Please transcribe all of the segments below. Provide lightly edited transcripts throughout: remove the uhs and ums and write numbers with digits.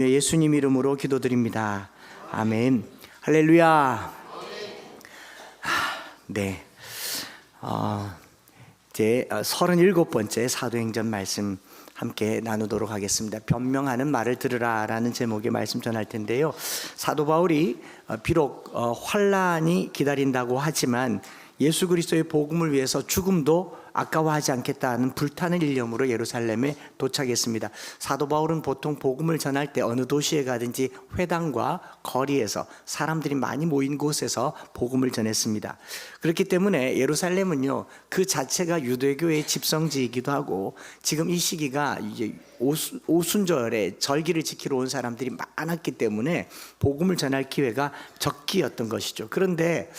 예수님 이름으로 기도드립니다. 아멘. 할렐루야. 네. 제 37번째 사도행전 말씀 함께 나누도록 하겠습니다. 변명하는 말을 들으라 라는 제목의 말씀 전할 텐데요, 사도 바울이 비록 환난이 기다린다고 하지만 예수 그리스도의 복음을 위해서 죽음도 아까워하지 않겠다는 불타는 일념으로 예루살렘에 도착했습니다. 사도 바울은 보통 복음을 전할 때 어느 도시에 가든지 회당과 거리에서 사람들이 많이 모인 곳에서 복음을 전했습니다. 그렇기 때문에 예루살렘은요, 그 자체가 유대교의 집성지이기도 하고, 지금 이 시기가 이제 오순절에 절기를 지키러 온 사람들이 많았기 때문에 복음을 전할 기회가 적기였던 것이죠. 그런데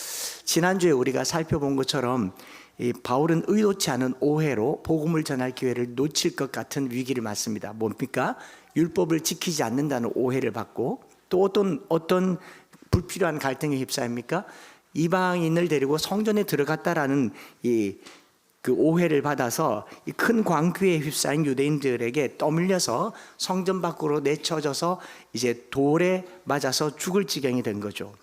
지난주에 우리가 살펴본 것처럼 이 바울은 의도치 않은 오해로 복음을 전할 기회를 놓칠 것 같은 위기를 맞습니다. 뭡니까? 율법을 지키지 않는다는 오해를 받고, 또 어떤 불필요한 갈등에 휩싸입니까? 이방인을 데리고 성전에 들어갔다라는 그 오해를 받아서 이 큰 광기에 휩싸인 유대인들에게 떠밀려서 성전 밖으로 내쳐져서 이제 돌에 맞아서 죽을 지경이 된 거죠.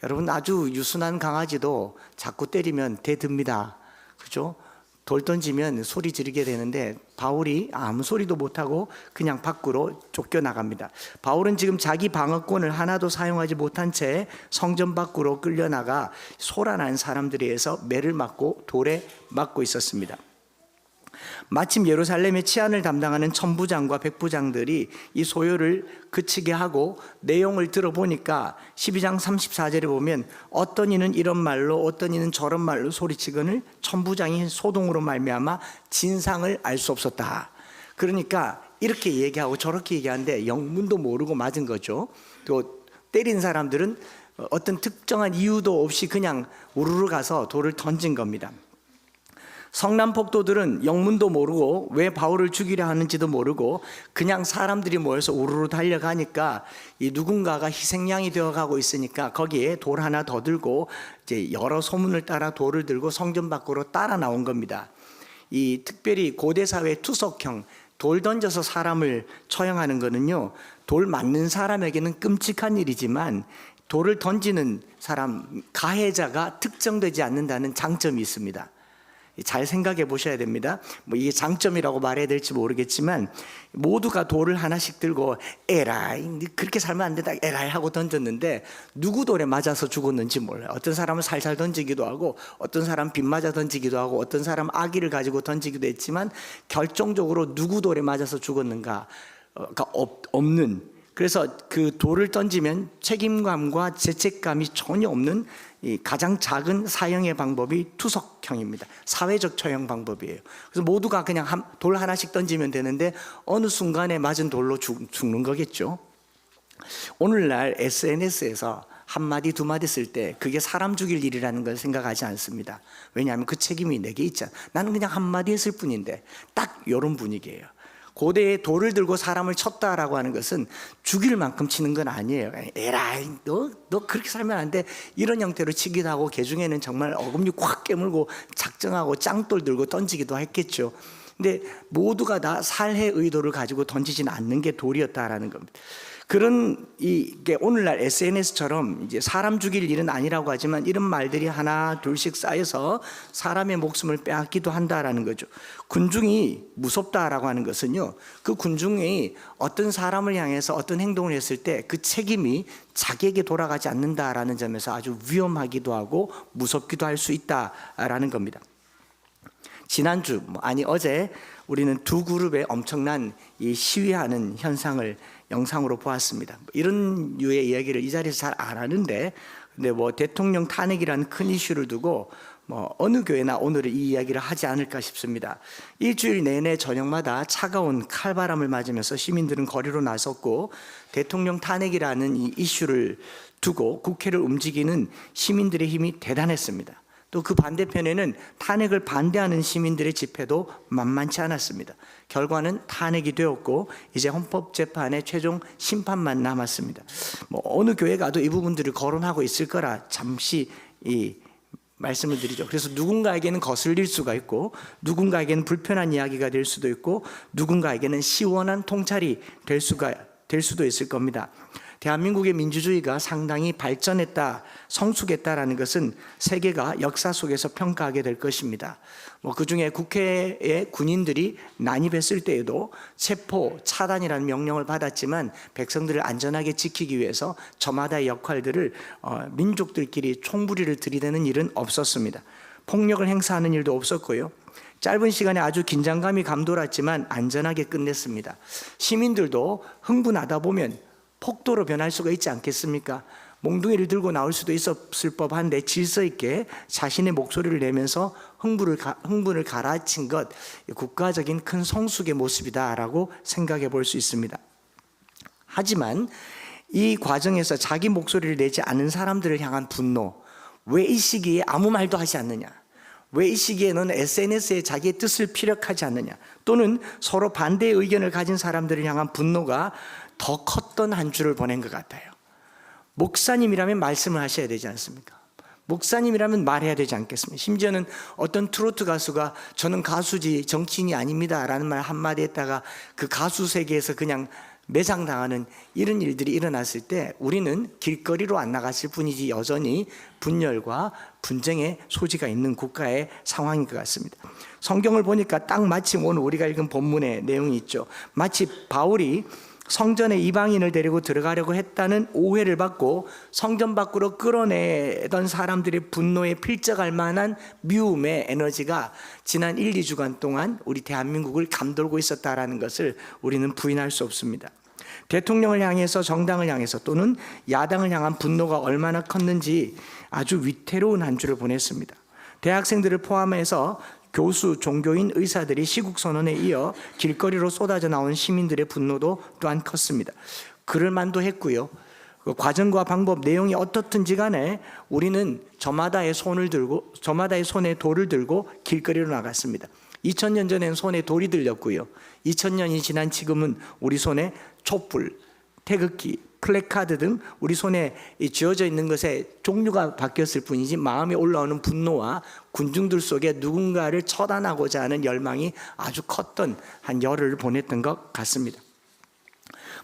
여러분, 아주 유순한 강아지도 자꾸 때리면 대듭니다. 그죠? 돌 던지면 소리 지르게 되는데 바울이 아무 소리도 못하고 그냥 밖으로 쫓겨나갑니다. 바울은 지금 자기 방어권을 하나도 사용하지 못한 채 성전 밖으로 끌려나가 소란한 사람들에 의해서 매를 맞고 돌에 맞고 있었습니다. 마침 예루살렘의 치안을 담당하는 천부장과 백부장들이 이 소요를 그치게 하고 내용을 들어보니까 12장 34절에 보면 어떤 이는 이런 말로 어떤 이는 저런 말로 소리치거늘 천부장이 소동으로 말미암아 진상을 알 수 없었다. 그러니까 이렇게 얘기하고 저렇게 얘기하는데 영문도 모르고 맞은 거죠. 또 때린 사람들은 어떤 특정한 이유도 없이 그냥 우르르 가서 돌을 던진 겁니다. 성남폭도들은 영문도 모르고 왜 바울을 죽이려 하는지도 모르고 그냥 사람들이 모여서 우르르 달려가니까 이 누군가가 희생양이 되어가고 있으니까 거기에 돌 하나 더 들고 이제 여러 소문을 따라 돌을 들고 성전 밖으로 따라 나온 겁니다. 이 특별히 고대 사회 투석형 돌 던져서 사람을 처형하는 거는요, 돌 맞는 사람에게는 끔찍한 일이지만 돌을 던지는 사람 가해자가 특정되지 않는다는 장점이 있습니다. 잘 생각해 보셔야 됩니다. 이게 장점이라고 말해야 될지 모르겠지만 모두가 돌을 하나씩 들고 에라이 그렇게 살면 안 된다 에라이 하고 던졌는데 누구 돌에 맞아서 죽었는지 몰라요. 어떤 사람은 살살 던지기도 하고 어떤 사람은 빗 맞아 던지기도 하고 어떤 사람은 아기를 가지고 던지기도 했지만 결정적으로 누구 돌에 맞아서 죽었는가가 없는, 그래서 그 돌을 던지면 책임감과 죄책감이 전혀 없는 이 가장 작은 사형의 방법이 투석형입니다. 사회적 처형 방법이에요. 그래서 모두가 그냥 돌 하나씩 던지면 되는데 어느 순간에 맞은 돌로 죽는 거겠죠. 오늘날 SNS에서 한마디 두마디 쓸 때 그게 사람 죽일 일이라는 걸 생각하지 않습니다. 왜냐하면 그 책임이 내게 있잖아. 나는 그냥 한마디 했을 뿐인데, 딱 이런 분위기예요. 고대에 돌을 들고 사람을 쳤다라고 하는 것은 죽일 만큼 치는 건 아니에요. 에라이 너 그렇게 살면 안 돼, 이런 형태로 치기도 하고 개중에는 정말 어금니 콱 깨물고 작정하고 짱돌 들고 던지기도 했겠죠. 근데 모두가 다 살해 의도를 가지고 던지지는 않는 게 돌이었다라는 겁니다. 그런 이게 오늘날 SNS처럼 이제 사람 죽일 일은 아니라고 하지만 이런 말들이 하나 둘씩 쌓여서 사람의 목숨을 빼앗기도 한다라는 거죠. 군중이 무섭다라고 하는 것은요, 그 군중이 어떤 사람을 향해서 어떤 행동을 했을 때 그 책임이 자기에게 돌아가지 않는다라는 점에서 아주 위험하기도 하고 무섭기도 할 수 있다라는 겁니다. 지난주 어제 우리는 두 그룹의 엄청난 이 시위하는 현상을 영상으로 보았습니다. 이런 류의 이야기를 이 자리에서 잘 안 하는데, 근데 대통령 탄핵이라는 큰 이슈를 두고 어느 교회나 오늘은 이 이야기를 하지 않을까 싶습니다. 일주일 내내 저녁마다 차가운 칼바람을 맞으면서 시민들은 거리로 나섰고, 대통령 탄핵이라는 이 이슈를 두고 국회를 움직이는 시민들의 힘이 대단했습니다. 또 그 반대편에는 탄핵을 반대하는 시민들의 집회도 만만치 않았습니다. 결과는 탄핵이 되었고 이제 헌법재판의 최종 심판만 남았습니다. 어느 교회 가도 이 부분들을 거론하고 있을 거라 잠시 말씀을 드리죠. 그래서 누군가에게는 거슬릴 수가 있고 누군가에게는 불편한 이야기가 될 수도 있고 누군가에게는 시원한 통찰이 될 수가 될 수도 있을 겁니다. 대한민국의 민주주의가 상당히 발전했다, 성숙했다라는 것은 세계가 역사 속에서 평가하게 될 것입니다. 그 중에 국회에 군인들이 난입했을 때에도 체포, 차단이라는 명령을 받았지만 백성들을 안전하게 지키기 위해서 저마다의 역할들을 민족들끼리 총부리를 들이대는 일은 없었습니다. 폭력을 행사하는 일도 없었고요. 짧은 시간에 아주 긴장감이 감돌았지만 안전하게 끝냈습니다. 시민들도 흥분하다 보면 폭도로 변할 수가 있지 않겠습니까? 몽둥이를 들고 나올 수도 있었을 법한데 질서 있게 자신의 목소리를 내면서 흥분을 가라앉힌 것, 국가적인 큰 성숙의 모습이다라고 생각해 볼 수 있습니다. 하지만 이 과정에서 자기 목소리를 내지 않은 사람들을 향한 분노, 왜 이 시기에 아무 말도 하지 않느냐? 왜 이 시기에는 SNS에 자기의 뜻을 피력하지 않느냐? 또는 서로 반대의 의견을 가진 사람들을 향한 분노가 더 컸던 한 주를 보낸 것 같아요. 목사님이라면 말씀을 하셔야 되지 않습니까? 목사님이라면 말해야 되지 않겠습니까? 심지어는 어떤 트로트 가수가 저는 가수지 정치인이 아닙니다 라는 말 한마디 했다가 그 가수 세계에서 그냥 매장당하는 이런 일들이 일어났을 때 우리는 길거리로 안 나갔을 뿐이지 여전히 분열과 분쟁의 소지가 있는 국가의 상황인 것 같습니다. 성경을 보니까 딱 마침 오늘 우리가 읽은 본문의 내용이 있죠. 마치 바울이 성전에 이방인을 데리고 들어가려고 했다는 오해를 받고 성전 밖으로 끌어내던 사람들의 분노에 필적할 만한 미움의 에너지가 지난 1, 2주간 동안 우리 대한민국을 감돌고 있었다는 것을 우리는 부인할 수 없습니다. 대통령을 향해서, 정당을 향해서 또는 야당을 향한 분노가 얼마나 컸는지 아주 위태로운 한 주를 보냈습니다. 대학생들을 포함해서 교수, 종교인, 의사들이 시국선언에 이어 길거리로 쏟아져 나온 시민들의 분노도 또한 컸습니다. 그럴 만도 했고요. 그 과정과 방법, 내용이 어떻든지 간에 우리는 저마다의 손에 돌을 들고 길거리로 나갔습니다. 2000년 전엔 손에 돌이 들렸고요. 2000년이 지난 지금은 우리 손에 촛불, 태극기, 플래카드 등 우리 손에 쥐어져 있는 것의 종류가 바뀌었을 뿐이지 마음에 올라오는 분노와 군중들 속에 누군가를 처단하고자 하는 열망이 아주 컸던 한 열흘을 보냈던 것 같습니다.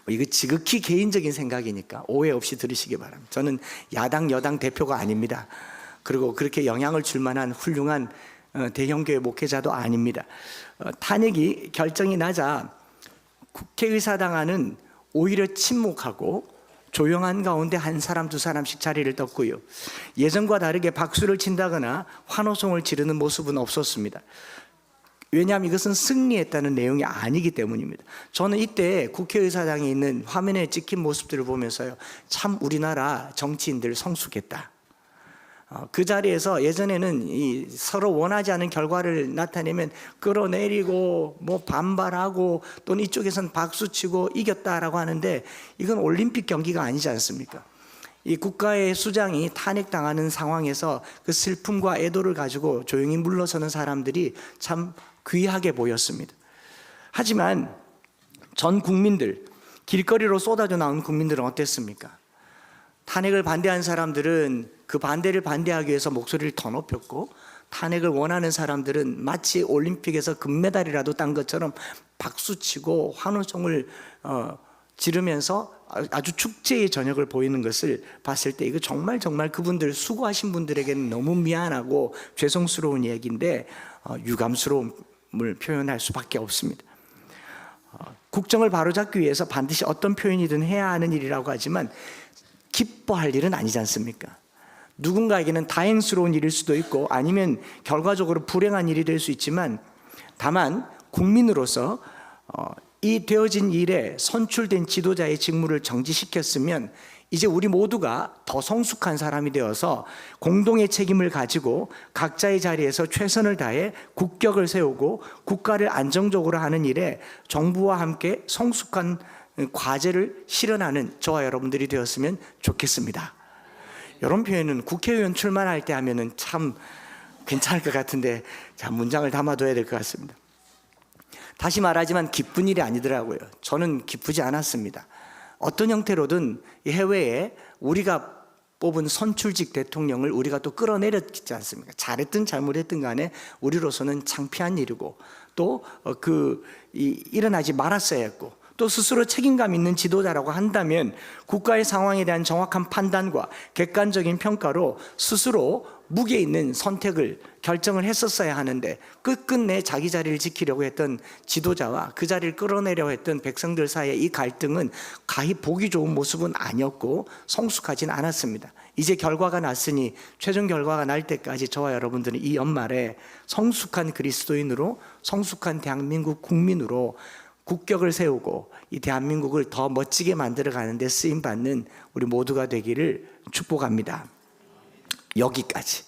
이거 지극히 개인적인 생각이니까 오해 없이 들으시기 바랍니다. 저는 야당, 여당 대표가 아닙니다. 그리고 그렇게 영향을 줄 만한 훌륭한 대형교회 목회자도 아닙니다. 탄핵이 결정이 나자 국회의사당 안은 오히려 침묵하고 조용한 가운데 한 사람 두 사람씩 자리를 떴고요. 예전과 다르게 박수를 친다거나 환호성을 지르는 모습은 없었습니다. 왜냐하면 이것은 승리했다는 내용이 아니기 때문입니다. 저는 이때 국회의사당에 있는 화면에 찍힌 모습들을 보면서요, 참 우리나라 정치인들 성숙했다. 그 자리에서 예전에는 서로 원하지 않은 결과를 나타내면 끌어내리고 반발하고 또는 이쪽에서는 박수치고 이겼다라고 하는데 이건 올림픽 경기가 아니지 않습니까? 이 국가의 수장이 탄핵당하는 상황에서 그 슬픔과 애도를 가지고 조용히 물러서는 사람들이 참 귀하게 보였습니다. 하지만 전 국민들, 길거리로 쏟아져 나온 국민들은 어땠습니까? 탄핵을 반대한 사람들은 그 반대를 반대하기 위해서 목소리를 더 높였고, 탄핵을 원하는 사람들은 마치 올림픽에서 금메달이라도 딴 것처럼 박수치고 환호성을 지르면서 아주 축제의 저녁을 보이는 것을 봤을 때 이거 정말 그분들 수고하신 분들에게는 너무 미안하고 죄송스러운 얘기인데 유감스러움을 표현할 수밖에 없습니다. 국정을 바로잡기 위해서 반드시 어떤 표현이든 해야 하는 일이라고 하지만 기뻐할 일은 아니지 않습니까? 누군가에게는 다행스러운 일일 수도 있고 아니면 결과적으로 불행한 일이 될 수 있지만 다만 국민으로서 이 되어진 일에 선출된 지도자의 직무를 정지시켰으면 이제 우리 모두가 더 성숙한 사람이 되어서 공동의 책임을 가지고 각자의 자리에서 최선을 다해 국격을 세우고 국가를 안정적으로 하는 일에 정부와 함께 성숙한 과제를 실현하는 저와 여러분들이 되었으면 좋겠습니다. 이런 표현은 국회의원 출마할 때 하면은 참 괜찮을 것 같은데 자, 문장을 담아둬야 될 것 같습니다. 다시 말하지만 기쁜 일이 아니더라고요. 저는 기쁘지 않았습니다. 어떤 형태로든 해외에 우리가 뽑은 선출직 대통령을 우리가 또 끌어내렸지 않습니까? 잘했든 잘못했든 간에 우리로서는 창피한 일이고 또 일어나지 말았어야 했고 또 스스로 책임감 있는 지도자라고 한다면 국가의 상황에 대한 정확한 판단과 객관적인 평가로 스스로 무게 있는 선택을 결정을 했었어야 하는데 끝끝내 자기 자리를 지키려고 했던 지도자와 그 자리를 끌어내려고 했던 백성들 사이의 이 갈등은 가히 보기 좋은 모습은 아니었고 성숙하진 않았습니다. 이제 결과가 났으니 최종 결과가 날 때까지 저와 여러분들은 이 연말에 성숙한 그리스도인으로, 성숙한 대한민국 국민으로 국격을 세우고 이 대한민국을 더 멋지게 만들어 가는 데 쓰임 받는 우리 모두가 되기를 축복합니다. 여기까지.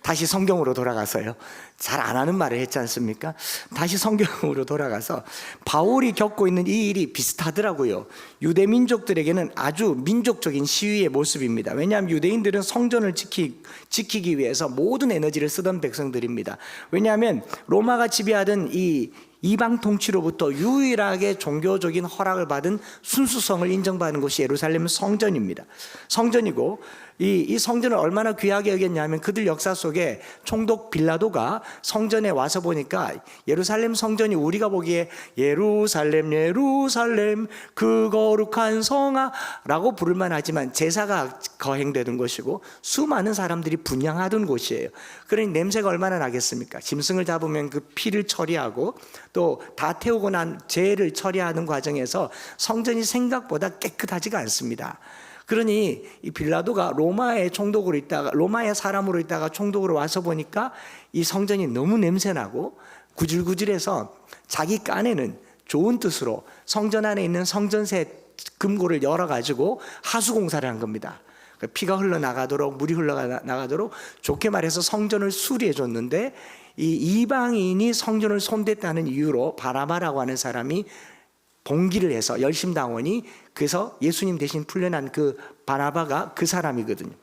다시 성경으로 돌아가서요. 잘 안 하는 말을 했지 않습니까? 다시 성경으로 돌아가서 바울이 겪고 있는 이 일이 비슷하더라고요. 유대 민족들에게는 아주 민족적인 시위의 모습입니다. 왜냐하면 유대인들은 성전을 지키기 위해서 모든 에너지를 쓰던 백성들입니다. 왜냐하면 로마가 지배하던 이 이방 통치로부터 유일하게 종교적인 허락을 받은 순수성을 인정받는 곳이 예루살렘 성전입니다. 성전이고 이 성전을 얼마나 귀하게 여겼냐면 그들 역사 속에 총독 빌라도가 성전에 와서 보니까 예루살렘 성전이 우리가 보기에 예루살렘 예루살렘 그 거룩한 성아 라고 부를만 하지만 제사가 거행되던 곳이고 수많은 사람들이 분향하던 곳이에요. 그러니 냄새가 얼마나 나겠습니까? 짐승을 잡으면 그 피를 처리하고 또 다 태우고 난 재를 처리하는 과정에서 성전이 생각보다 깨끗하지가 않습니다. 그러니 이 빌라도가 로마의 사람으로 있다가 총독으로 와서 보니까 이 성전이 너무 냄새나고 구질구질해서 자기 깐에는 좋은 뜻으로 성전 안에 있는 성전세 금고를 열어가지고 하수공사를 한 겁니다. 피가 흘러나가도록 물이 흘러나가도록 좋게 말해서 성전을 수리해 줬는데 이 이방인이 성전을 손댔다는 이유로 바나바라고 하는 사람이 봉기를 해서 열심당원이 그래서 예수님 대신 풀려난 그 바나바가 그 사람이거든요.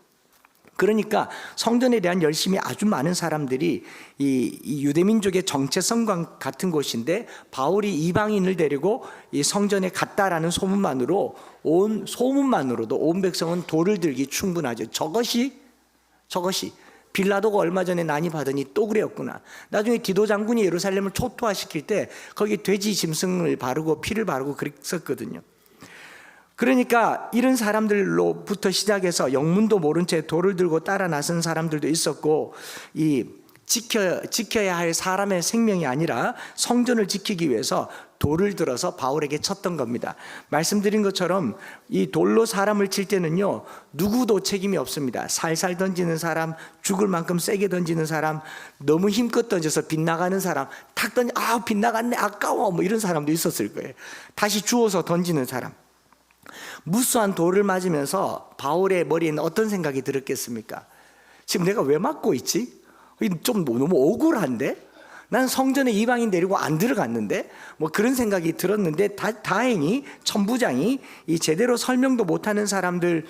그러니까 성전에 대한 열심이 아주 많은 사람들이 이 유대민족의 정체성과 같은 곳인데 바울이 이방인을 데리고 이 성전에 갔다라는 소문만으로도 온 백성은 돌을 들기 충분하죠. 저것이 빌라도가 얼마 전에 난입하더니 또 그랬구나. 나중에 디도 장군이 예루살렘을 초토화시킬 때 거기 돼지 짐승을 바르고 피를 바르고 그랬었거든요. 그러니까 이런 사람들로부터 시작해서 영문도 모른 채 돌을 들고 따라 나선 사람들도 있었고 이 지켜야 할 사람의 생명이 아니라 성전을 지키기 위해서 돌을 들어서 바울에게 쳤던 겁니다. 말씀드린 것처럼 이 돌로 사람을 칠 때는요 누구도 책임이 없습니다. 살살 던지는 사람, 죽을 만큼 세게 던지는 사람, 너무 힘껏 던져서 빗나가는 사람, 탁 던져 빗나갔네 아까워 뭐 이런 사람도 있었을 거예요. 다시 주워서 던지는 사람. 무수한 돌을 맞으면서 바울의 머리에는 어떤 생각이 들었겠습니까? 지금 내가 왜 맞고 있지? 좀 너무 억울한데? 난 성전에 이방인 데리고 안 들어갔는데? 뭐 그런 생각이 들었는데 다행히 천부장이 이 제대로 설명도 못하는 사람들의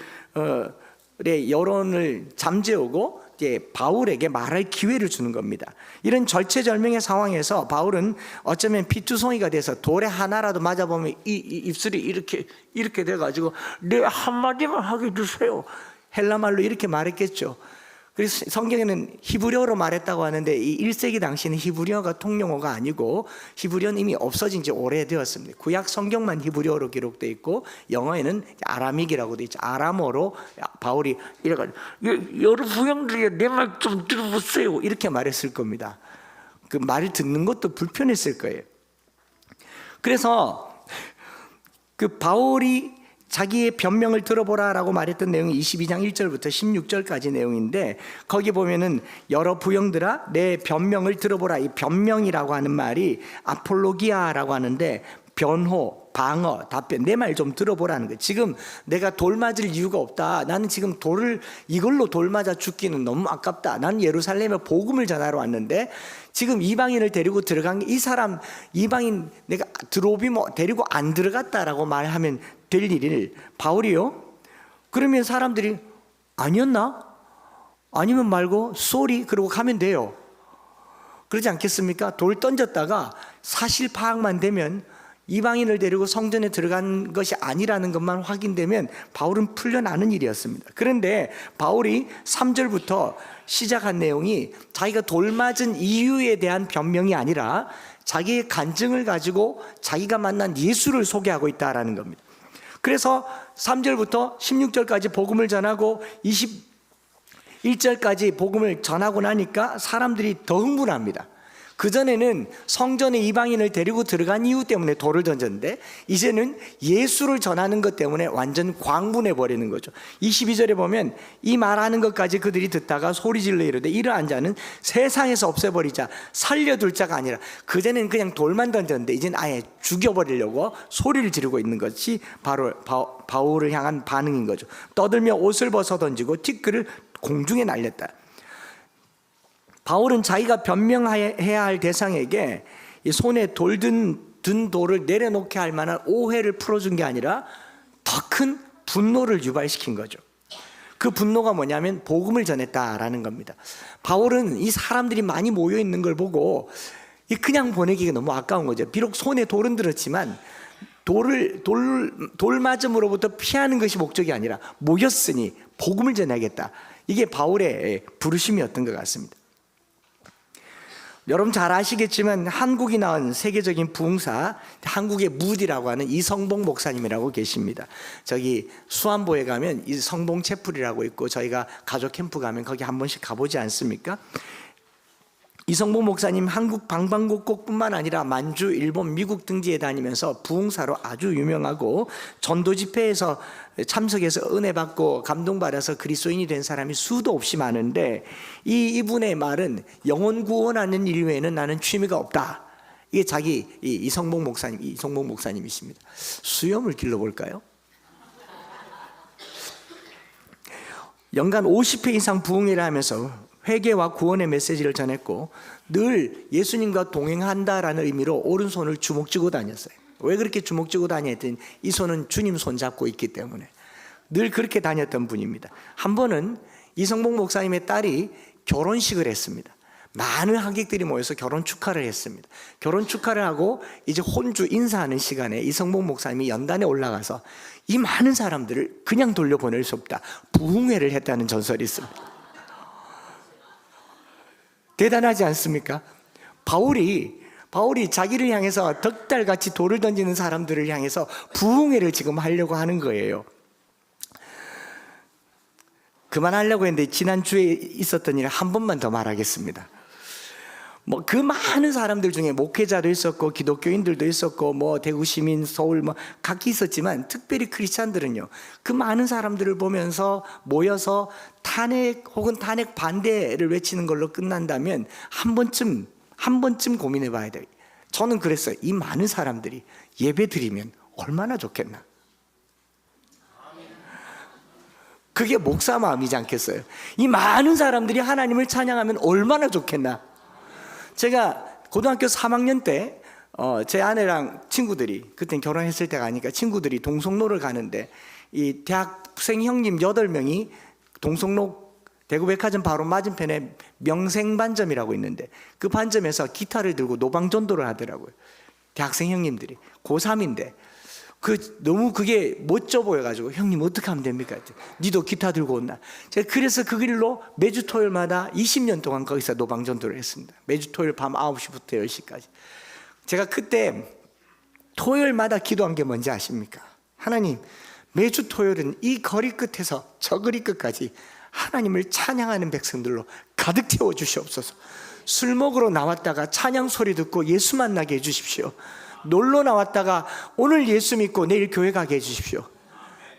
여론을 잠재우고 이제 바울에게 말할 기회를 주는 겁니다. 이런 절체절명의 상황에서 바울은 어쩌면 피투성이가 돼서 돌에 하나라도 맞아보면 이 입술이 이렇게 돼가지고 네 한마디만 하게 주세요. 헬라말로 이렇게 말했겠죠. 그래서 성경에는 히브리어로 말했다고 하는데 이 1세기 당시는 히브리어가 통용어가 아니고 히브리어는 이미 없어진 지 오래되었습니다. 구약 성경만 히브리어로 기록되어 있고 영어에는 아람익이라고 되어 있죠. 아람어로 바울이 이래가지고 여러 부형들이 내 말 좀 들어보세요 이렇게 말했을 겁니다. 그 말을 듣는 것도 불편했을 거예요. 그래서 그 바울이 자기의 변명을 들어보라라고 말했던 내용이 22장 1절부터 16절까지 내용인데 거기 보면은 여러 부형들아 내 변명을 들어보라. 이 변명이라고 하는 말이 아폴로기아라고 하는데 변호, 방어, 답변, 내 말 좀 들어보라는 거예요. 지금 내가 돌 맞을 이유가 없다. 나는 지금 이걸로 돌 맞아 죽기는 너무 아깝다. 나는 예루살렘에 복음을 전하러 왔는데 지금 이방인을 데리고 들어간 게 이 사람 이방인 내가 드로비모 데리고 안 들어갔다라고 말하면 될 일을 바울이요? 그러면 사람들이 아니었나? 아니면 말고 쏘리 그러고 가면 돼요. 그러지 않겠습니까? 돌 던졌다가 사실 파악만 되면 이방인을 데리고 성전에 들어간 것이 아니라는 것만 확인되면 바울은 풀려나는 일이었습니다. 그런데 바울이 3절부터 시작한 내용이 자기가 돌 맞은 이유에 대한 변명이 아니라 자기의 간증을 가지고 자기가 만난 예수를 소개하고 있다라는 겁니다. 그래서 3절부터 16절까지 복음을 전하고 21절까지 복음을 전하고 나니까 사람들이 더 흥분합니다. 그전에는 성전에 이방인을 데리고 들어간 이유 때문에 돌을 던졌는데 이제는 예수를 전하는 것 때문에 완전 광분해 버리는 거죠. 22절에 보면 이 말하는 것까지 그들이 듣다가 소리질러 이르되 이러한 자는 세상에서 없애버리자, 살려둘 자가 아니라, 그전에는 그냥 돌만 던졌는데 이제는 아예 죽여버리려고 소리를 지르고 있는 것이 바로 바울을 향한 반응인 거죠. 떠들며 옷을 벗어 던지고 티끌을 공중에 날렸다. 바울은 자기가 변명해야 할 대상에게 이 손에 든 돌을 내려놓게 할 만한 오해를 풀어준 게 아니라 더 큰 분노를 유발시킨 거죠. 그 분노가 뭐냐면 복음을 전했다라는 겁니다. 바울은 이 사람들이 많이 모여 있는 걸 보고 그냥 보내기가 너무 아까운 거죠. 비록 손에 돌은 들었지만 돌 맞음으로부터 피하는 것이 목적이 아니라 모였으니 복음을 전하겠다. 이게 바울의 부르심이었던 것 같습니다. 여러분 잘 아시겠지만 한국이 낳은 세계적인 부흥사, 한국의 무디라고 하는 이성봉 목사님이라고 계십니다. 저기 수안보에 가면 이성봉 채플이라고 있고 저희가 가족 캠프 가면 거기 한 번씩 가보지 않습니까? 이성봉 목사님 한국 방방곡곡뿐만 아니라 만주, 일본, 미국 등지에 다니면서 부흥사로 아주 유명하고 전도 집회에서 참석해서 은혜 받고 감동받아서 그리스도인이 된 사람이 수도 없이 많은데 이분의 말은 영혼 구원하는 일 외에는 나는 취미가 없다. 이게 자기 이성봉 목사님이십니다. 수염을 길러볼까요? 연간 50회 이상 부흥회를 하면서 회개와 구원의 메시지를 전했고 늘 예수님과 동행한다라는 의미로 오른손을 주먹 쥐고 다녔어요. 왜 그렇게 주먹 쥐고 다녔더니 이 손은 주님 손 잡고 있기 때문에 늘 그렇게 다녔던 분입니다. 한 번은 이성봉 목사님의 딸이 결혼식을 했습니다. 많은 하객들이 모여서 결혼 축하를 했습니다. 결혼 축하를 하고 이제 혼주 인사하는 시간에 이성봉 목사님이 연단에 올라가서 이 많은 사람들을 그냥 돌려보낼 수 없다, 부흥회를 했다는 전설이 있습니다. 대단하지 않습니까? 바울이 자기를 향해서 덕달같이 돌을 던지는 사람들을 향해서 부흥회를 지금 하려고 하는 거예요. 그만하려고 했는데 지난주에 있었던 일을 한 번만 더 말하겠습니다. 그 많은 사람들 중에 목회자도 있었고 기독교인들도 있었고 대구 시민, 서울 각기 있었지만 특별히 크리스찬들은요, 그 많은 사람들을 보면서 모여서 탄핵 혹은 탄핵 반대를 외치는 걸로 끝난다면 한 번쯤 고민해 봐야 돼요. 저는 그랬어요. 이 많은 사람들이 예배 드리면 얼마나 좋겠나. 그게 목사 마음이지 않겠어요? 이 많은 사람들이 하나님을 찬양하면 얼마나 좋겠나. 제가 고등학교 3학년 때 제 아내랑 친구들이, 그땐 결혼했을 때가 아니니까 친구들이 동성로를 가는데 이 대학생 형님 8명이 동성로 대구백화점 바로 맞은편에 명생반점이라고 있는데 그 반점에서 기타를 들고 노방전도를 하더라고요. 대학생 형님들이 고3인데 너무 그게 멋져 보여가지고 형님 어떻게 하면 됩니까? 니도 기타 들고 온나? 제가 그래서 그 길로 매주 토요일마다 20년 동안 거기서 노방전도를 했습니다. 매주 토요일 밤 9시부터 10시까지. 제가 그때 토요일마다 기도한 게 뭔지 아십니까? 하나님, 매주 토요일은 이 거리 끝에서 저 거리 끝까지 하나님을 찬양하는 백성들로 가득 채워 주시옵소서. 술 먹으러 나왔다가 찬양 소리 듣고 예수 만나게 해주십시오. 놀러 나왔다가 오늘 예수 믿고 내일 교회 가게 해주십시오.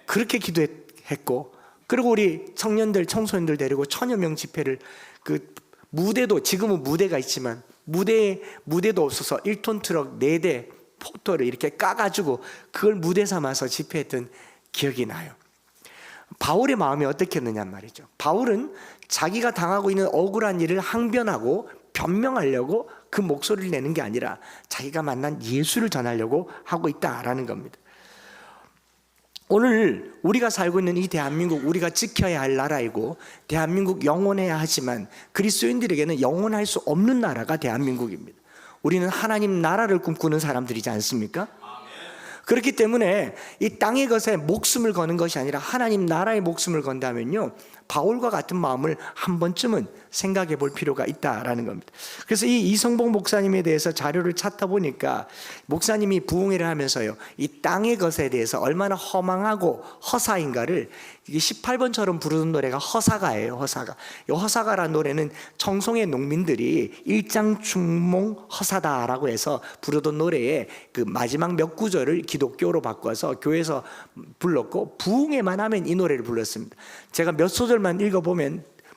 그렇게 기도했고, 그리고 우리 청년들, 청소년들 데리고 1000여 명 집회를, 그 무대도, 지금은 무대가 있지만 무대도 없어서 1톤 트럭 4대 포토를 이렇게 까가지고 그걸 무대 삼아서 집회했던 기억이 나요. 바울의 마음이 어떻겠느냐 말이죠. 바울은 자기가 당하고 있는 억울한 일을 항변하고 변명하려고 그 목소리를 내는 게 아니라 자기가 만난 예수를 전하려고 하고 있다라는 겁니다. 오늘 우리가 살고 있는 이 대한민국, 우리가 지켜야 할 나라이고 대한민국 영원해야 하지만 그리스도인들에게는 영원할 수 없는 나라가 대한민국입니다. 우리는 하나님 나라를 꿈꾸는 사람들이지 않습니까? 그렇기 때문에 이 땅의 것에 목숨을 거는 것이 아니라 하나님 나라의 목숨을 건다면요, 바울과 같은 마음을 한 번쯤은 생각해 볼 필요가 있다라는 겁니다. 그래서 이 이성복 목사님에 대해서 자료를 찾다 보니까 목사님이 부흥회를 하면서요, 이 땅의 것에 대해서 얼마나 허망하고 허사인가를 18번처럼 부르는 노래가 허사가예요. 허사가. 이 허사가라는 노래는 청송의 농민들이 일장춘몽 허사다라고 해서 부르던 노래에 그 마지막 몇 구절을 기독교로 바꿔서 교회에서 불렀고, 부흥회만 하면 이 노래를 불렀습니다. 제가 몇 소절만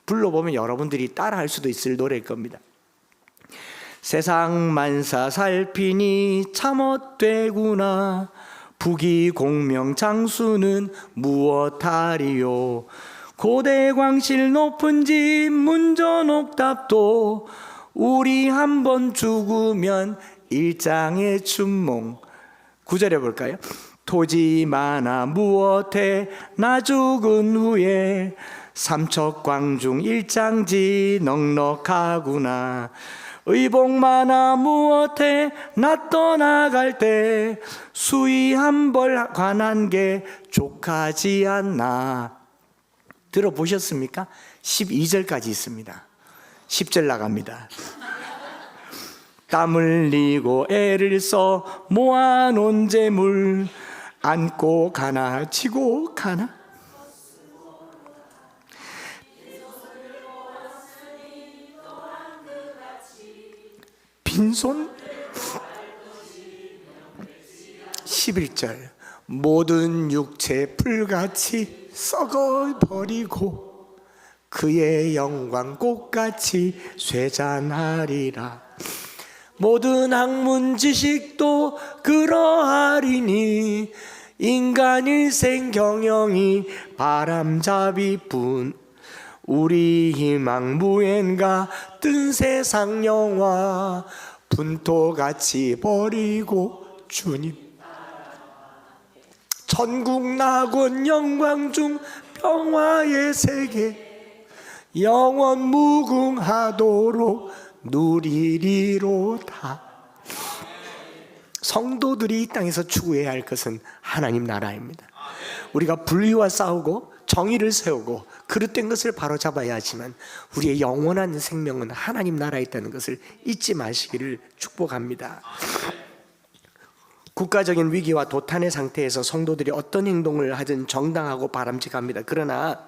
불러보면 여러분들이 따라할 수도 있을 노래일 겁니다. 세상 만사 살피니 참헛되구나. 부귀공명 장수는 무엇하리요. 고대 광실 높은 집 문전옥답도 우리 한번 죽으면 일장의 춘몽. 9절에 볼까요? 토지 많아 무엇해 나 죽은 후에 삼척광중 일장지 넉넉하구나. 의복 많아 무엇해 나 떠나갈 때 수의 한 벌 관한 게 족하지 않나. 들어보셨습니까? 12절까지 있습니다. 10절 나갑니다. 땀 흘리고 애를 써 모아놓은 재물 안고 가나 지고 가나. 빈손. 11절 모든 육체 풀같이 썩어버리고 그의 영광 꽃같이 쇠잔하리라. 모든 학문 지식도 그러하리니 인간 일생 경영이 바람잡이뿐. 우리 희망 무엔가 뜬 세상 영화 분토같이 버리고 주님 천국 낙원 영광 중 평화의 세계 영원 무궁하도록 누리리로다. 성도들이 이 땅에서 추구해야 할 것은 하나님 나라입니다. 우리가 불의와 싸우고 정의를 세우고 그릇된 것을 바로잡아야 하지만 우리의 영원한 생명은 하나님 나라에 있다는 것을 잊지 마시기를 축복합니다. 국가적인 위기와 도탄의 상태에서 성도들이 어떤 행동을 하든 정당하고 바람직합니다. 그러나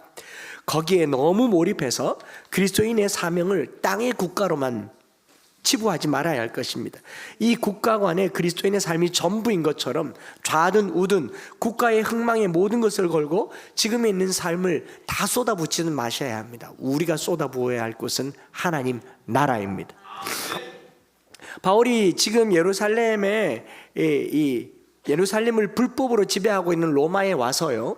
거기에 너무 몰입해서 그리스도인의 사명을 땅의 국가로만 치부하지 말아야 할 것입니다. 이 국가관에 그리스도인의 삶이 전부인 것처럼 좌든 우든 국가의 흥망에 모든 것을 걸고 지금에 있는 삶을 다 쏟아붓지는 마셔야 합니다. 우리가 쏟아부어야 할 곳은 하나님 나라입니다. 바울이 지금 예루살렘을 불법으로 지배하고 있는 로마에 와서요,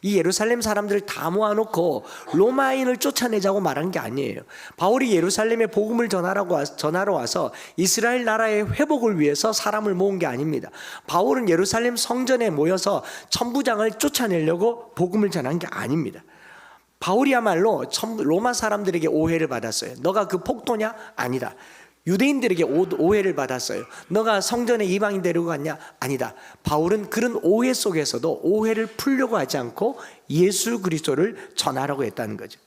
이 예루살렘 사람들을 다 모아놓고 로마인을 쫓아내자고 말한 게 아니에요. 바울이 예루살렘에 복음을 전하러 와서 이스라엘 나라의 회복을 위해서 사람을 모은 게 아닙니다. 바울은 예루살렘 성전에 모여서 천부장을 쫓아내려고 복음을 전한 게 아닙니다. 바울이야말로 로마 사람들에게 오해를 받았어요. 너가 그 폭도냐? 아니다. 유대인들에게 오해를 받았어요. 너가 성전에 이방인 데리고 갔냐? 아니다. 바울은 그런 오해 속에서도 오해를 풀려고 하지 않고 예수 그리스도를 전하라고 했다는 거죠.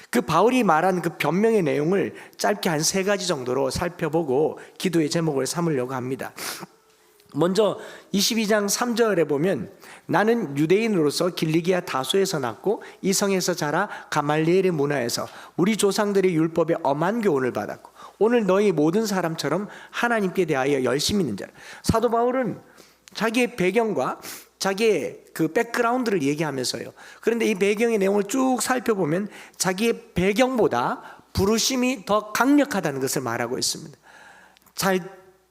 그 바울이 말한 그 변명의 내용을 짧게 한 3가지 정도로 살펴보고 기도의 제목을 삼으려고 합니다. 먼저 22장 3절에 보면 나는 유대인으로서 길리기아 다소에서 났고 이 성에서 자라 가말리엘의 문화에서 우리 조상들의 율법에 엄한 교훈을 받았고 오늘 너희 모든 사람처럼 하나님께 대하여 열심히 있는 자라. 사도 바울은 자기의 배경과 자기의 그 백그라운드를 얘기하면서요, 그런데 이 배경의 내용을 쭉 살펴보면 자기의 배경보다 부르심이 더 강력하다는 것을 말하고 있습니다. 잘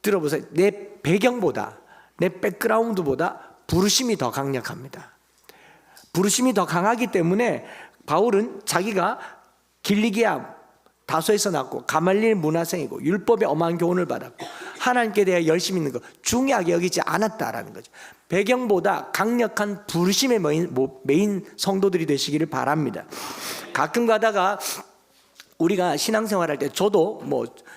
들어보세요. 내 배경보다, 내 백그라운드보다 부르심이 더 강력합니다. 부르심이 더 강하기 때문에 바울은 자기가 길리기아 다소에서 났고 가말리엘 문화생이고 율법에 엄한 교훈을 받았고 하나님께 대해 열심히 있는 것 중요하게 여기지 않았다라는 거죠. 배경보다 강력한 부르심의 메인 성도들이 되시기를 바랍니다. 가끔 가다가 우리가 신앙생활할 때 저도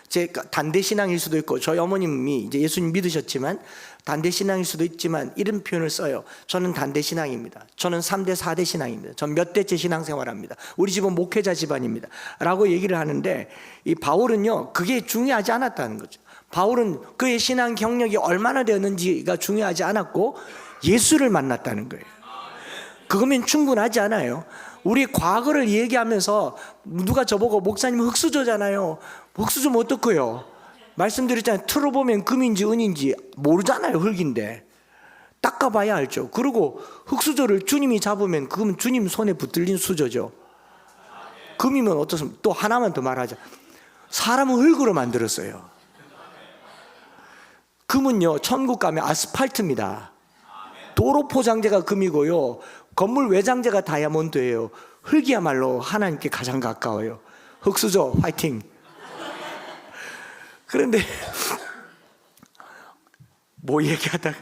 제 단대 신앙일 수도 있고 저희 어머님이 이제 예수님 믿으셨지만 단대신앙일 수도 있지만 이런 표현을 써요. 저는 단대신앙입니다. 저는 3대 4대 신앙입니다. 전 몇 대째 신앙생활합니다. 우리 집은 목회자 집안입니다 라고 얘기를 하는데, 이 바울은요 그게 중요하지 않았다는 거죠. 바울은 그의 신앙 경력이 얼마나 되었는지가 중요하지 않았고 예수를 만났다는 거예요. 그거면 충분하지 않아요. 우리 과거를 얘기하면서 누가 저보고 목사님 흙수저잖아요. 흙수저면 어떡해요? 말씀드렸잖아요. 틀어보면 금인지 은인지 모르잖아요. 흙인데 닦아봐야 알죠. 그리고 흙수저를 주님이 잡으면 그건 주님 손에 붙들린 수저죠. 금이면 어떻습니까? 또 하나만 더 말하자. 사람은 흙으로 만들었어요. 금은요 천국 가면 아스팔트입니다. 도로 포장재가 금이고요, 건물 외장재가 다이아몬드예요. 흙이야말로 하나님께 가장 가까워요. 흙수저 화이팅. 그런데 뭐 얘기하다가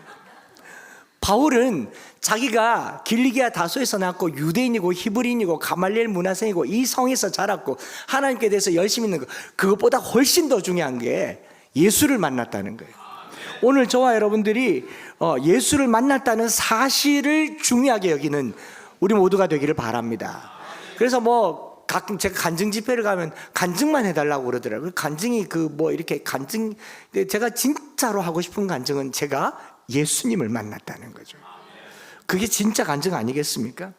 바울은 자기가 길리기아 다소에서 낳고 유대인이고 히브리인이고 가말리엘 문화생이고 이 성에서 자랐고 하나님께 대해서 열심히 있는 거, 그것보다 훨씬 더 중요한 게 예수를 만났다는 거예요. 오늘 저와 여러분들이 예수를 만났다는 사실을 중요하게 여기는 우리 모두가 되기를 바랍니다. 그래서 뭐 가끔 제가 간증 집회를 가면 간증만 해달라고 그러더라고요. 간증이 이렇게 간증, 제가 진짜로 하고 싶은 간증은 제가 예수님을 만났다는 거죠. 그게 진짜 간증 아니겠습니까?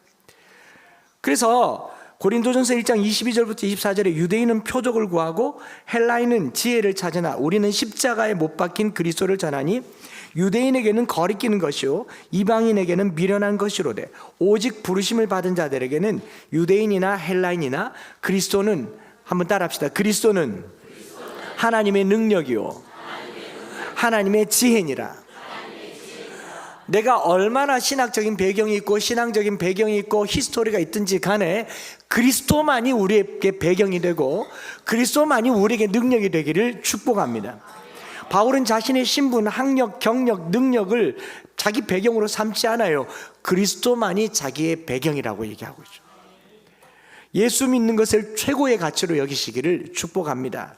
그래서 고린도전서 1장 22절부터 24절에 유대인은 표적을 구하고 헬라인은 지혜를 찾으나 우리는 십자가에 못 박힌 그리스도를 전하니 유대인에게는 거리끼는 것이요 이방인에게는 미련한 것이로되 오직 부르심을 받은 자들에게는 유대인이나 헬라인이나 그리스도는, 한번 따라합시다. 그리스도는 하나님의 능력이요 하나님의 지혜니라. 내가 얼마나 신학적인 배경이 있고 신앙적인 배경이 있고 히스토리가 있든지 간에 그리스도만이 우리에게 배경이 되고 그리스도만이 우리에게 능력이 되기를 축복합니다. 바울은 자신의 신분, 학력, 경력, 능력을 자기 배경으로 삼지 않아요. 그리스도만이 자기의 배경이라고 얘기하고 있죠. 예수 믿는 것을 최고의 가치로 여기시기를 축복합니다.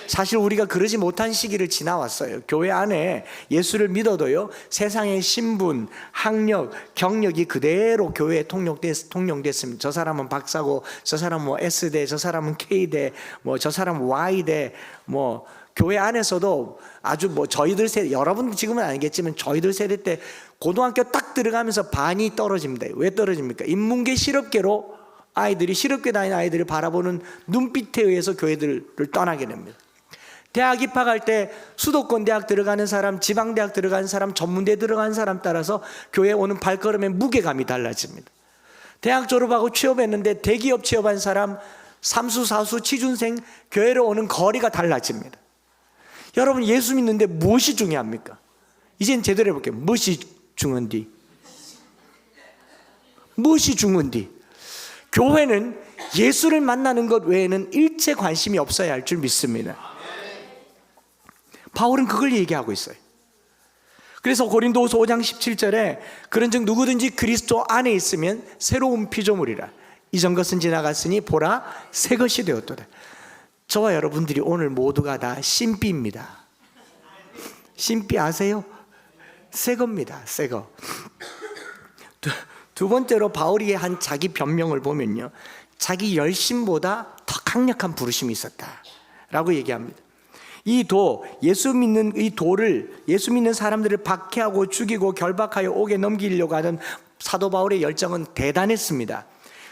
사실 우리가 그러지 못한 시기를 지나왔어요. 교회 안에 예수를 믿어도요 세상의 신분, 학력, 경력이 그대로 교회에 통용됐습니다. 저 사람은 박사고, 저 사람은 뭐 S대, 저 사람은 K대, 뭐 저 사람은 Y대, 뭐 교회 안에서도 아주 뭐 저희들 세대, 여러분 지금은 아니겠지만 저희들 세대 때 고등학교 딱 들어가면서 반이 떨어집니다. 왜 떨어집니까? 인문계 실업계로 아이들이, 실업계 다니는 아이들을 바라보는 눈빛에 의해서 교회들을 떠나게 됩니다. 대학 입학할 때 수도권 대학 들어가는 사람, 지방대학 들어가는 사람, 전문대 들어가는 사람 따라서 교회에 오는 발걸음의 무게감이 달라집니다. 대학 졸업하고 취업했는데 대기업 취업한 사람, 삼수, 사수, 취준생, 교회로 오는 거리가 달라집니다. 여러분 예수 믿는데 무엇이 중요합니까? 이젠 제대로 해볼게요. 무엇이 중요한디? 무엇이 중요한디? 교회는 예수를 만나는 것 외에는 일체 관심이 없어야 할 줄 믿습니다. 바울은 그걸 얘기하고 있어요. 그래서 고린도후서 5장 17절에 그런즉 누구든지 그리스도 안에 있으면 새로운 피조물이라 이전 것은 지나갔으니 보라 새 것이 되었도다. 저와 여러분들이 오늘 모두가 다 신비입니다. 신비 아세요? 새 겁니다. 새 거. 두 번째로 바울이 한 자기 변명을 보면요, 자기 열심보다 더 강력한 부르심이 있었다라고 얘기합니다. 예수 믿는 이 도를, 예수 믿는 사람들을 박해하고 죽이고 결박하여 옥에 넘기려고 하던 사도 바울의 열정은 대단했습니다.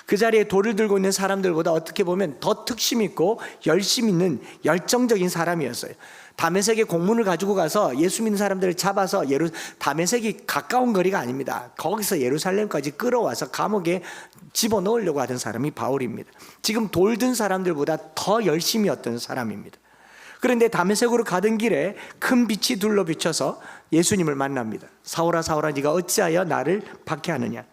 그 자리에 돌을 들고 있는 사람들보다 어떻게 보면 더 특심 있고 열심 있는 열정적인 사람이었어요. 다메섹에 공문을 가지고 가서 예수 믿는 사람들을 잡아서 다메섹이 가까운 거리가 아닙니다. 거기서 예루살렘까지 끌어와서 감옥에 집어넣으려고 하던 사람이 바울입니다. 지금 돌 든 사람들보다 더 열심이었던 사람입니다. 그런데 다메섹으로 가던 길에 큰 빛이 둘러 비쳐서 예수님을 만납니다. 사울아 사울아 네가 어찌하여 나를 박해하느냐.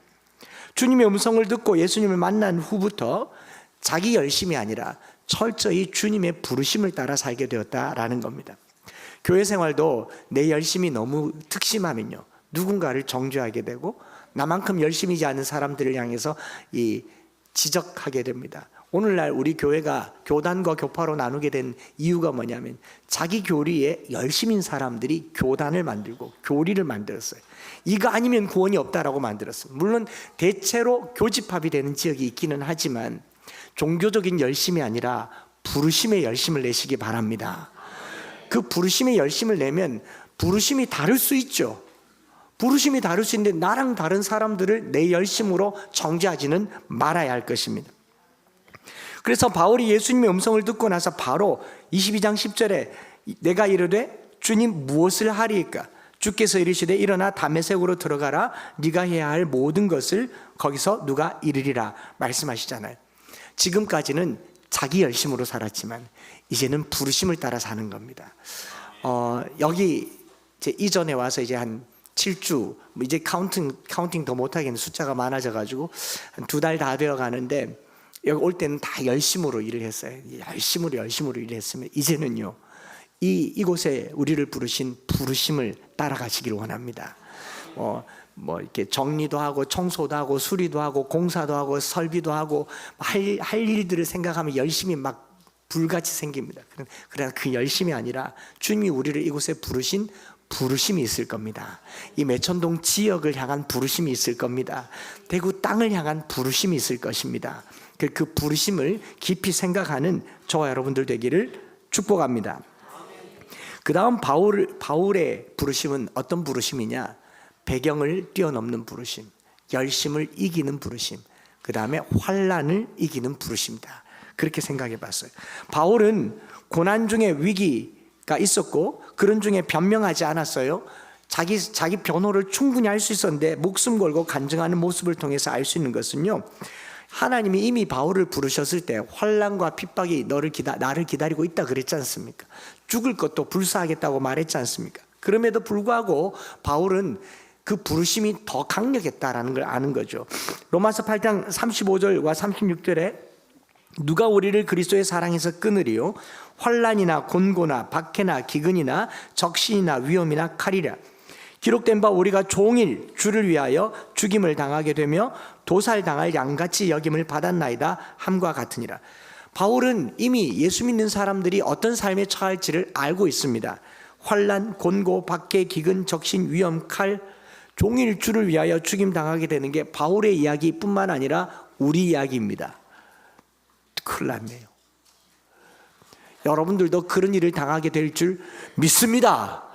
주님의 음성을 듣고 예수님을 만난 후부터 자기 열심이 아니라 철저히 주님의 부르심을 따라 살게 되었다라는 겁니다. 교회 생활도 내 열심이 너무 특심하면요 누군가를 정죄하게 되고 나만큼 열심이지 않은 사람들을 향해서 지적하게 됩니다. 오늘날 우리 교회가 교단과 교파로 나누게 된 이유가 뭐냐면 자기 교리에 열심인 사람들이 교단을 만들고 교리를 만들었어요. 이거 아니면 구원이 없다라고 만들었어요. 물론 대체로 교집합이 되는 지역이 있기는 하지만 종교적인 열심이 아니라 부르심의 열심을 내시기 바랍니다. 그 부르심의 열심을 내면 부르심이 다를 수 있죠. 부르심이 다를 수 있는데 나랑 다른 사람들을 내 열심으로 정죄하지는 말아야 할 것입니다. 그래서 바울이 예수님의 음성을 듣고 나서 바로 22장 10절에 내가 이르되 주님 무엇을 하리이까? 주께서 이르시되 일어나 다메섹으로 들어가라. 네가 해야 할 모든 것을 거기서 누가 이르리라 말씀하시잖아요. 지금까지는 자기 열심으로 살았지만 이제는 부르심을 따라 사는 겁니다. 여기 이제 이전에 와서 이제 한 7주 이제 카운팅 더 못하겠는 숫자가 많아져가지고 한 2달 다 되어 가는데 여기 올 때는 다 열심으로 일을 했어요. 열심으로 일을 했으면 이제는요 이곳에 우리를 부르신 부르심을 따라가시기를 원합니다. 뭐 이렇게 정리도 하고 청소도 하고 수리도 하고 공사도 하고 설비도 하고 할 일들을 생각하면 열심히 막 불같이 생깁니다. 그러나 그 열심이 아니라 주님이 우리를 이곳에 부르신 부르심이 있을 겁니다. 이 매천동 지역을 향한 부르심이 있을 겁니다. 대구 땅을 향한 부르심이 있을 것입니다. 그 부르심을 깊이 생각하는 저와 여러분들 되기를 축복합니다. 그 다음 바울의 부르심은 어떤 부르심이냐? 배경을 뛰어넘는 부르심, 열심을 이기는 부르심, 그 다음에 환난을 이기는 부르심이다. 그렇게 생각해 봤어요. 바울은 고난 중에 위기가 있었고 그런 중에 변명하지 않았어요. 자기 변호를 충분히 할 수 있었는데 목숨 걸고 간증하는 모습을 통해서 알 수 있는 것은요, 하나님이 이미 바울을 부르셨을 때 환난과 핍박이 나를 기다리고 있다 그랬지 않습니까? 죽을 것도 불사하겠다고 말했지 않습니까? 그럼에도 불구하고 바울은 그 부르심이 더 강력했다라는 걸 아는 거죠. 로마서 8장 35절과 36절에 누가 우리를 그리스도의 사랑에서 끊으리요? 환난이나 곤고나 박해나 기근이나 적신이나 위험이나 칼이라. 기록된 바 우리가 종일 주를 위하여 죽임을 당하게 되며 도살당할 양같이 여김을 받았나이다 함과 같으니라. 바울은 이미 예수 믿는 사람들이 어떤 삶에 처할지를 알고 있습니다. 환난, 곤고, 박해, 기근, 적신, 위험, 칼, 종일 주를 위하여 죽임 당하게 되는 게 바울의 이야기뿐만 아니라 우리 이야기입니다. 큰일 났네요. 여러분들도 그런 일을 당하게 될 줄 믿습니다.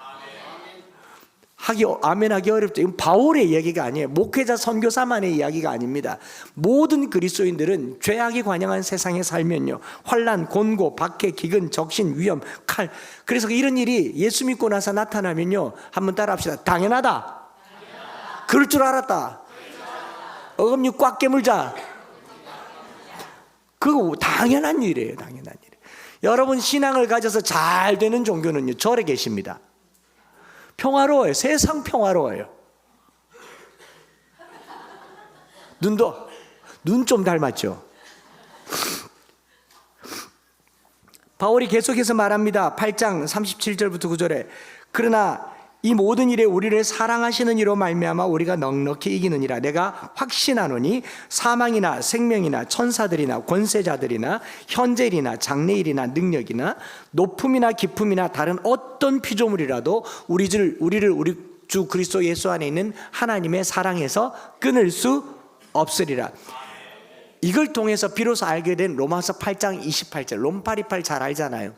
아멘하기 어렵죠. 이건 바울의 이야기가 아니에요. 목회자 선교사만의 이야기가 아닙니다. 모든 그리스도인들은 죄악이 관영한 세상에 살면요, 환난, 곤고, 박해, 기근, 적신, 위험, 칼. 그래서 이런 일이 예수 믿고 나서 나타나면요, 한번 따라합시다. 당연하다. 그럴 줄 알았다. 어금니 꽉 깨물자. 그거 당연한 일이에요. 당연한 일. 여러분 신앙을 가져서 잘 되는 종교는요, 절에 계십니다. 평화로워요. 세상 평화로워요. 눈 좀 닮았죠. 바울이 계속해서 말합니다. 8장 37절부터 9절에 그러나 이 모든 일에 우리를 사랑하시는 이로 말미암아 우리가 넉넉히 이기느니라. 내가 확신하노니 사망이나 생명이나 천사들이나 권세자들이나 현재일이나 장래일이나 능력이나 높음이나 깊음이나 다른 어떤 피조물이라도 우리를 우리 주 그리스도 예수 안에 있는 하나님의 사랑에서 끊을 수 없으리라. 이걸 통해서 비로소 알게 된 로마서 8장 28절, 롬파리팔 잘 알잖아요.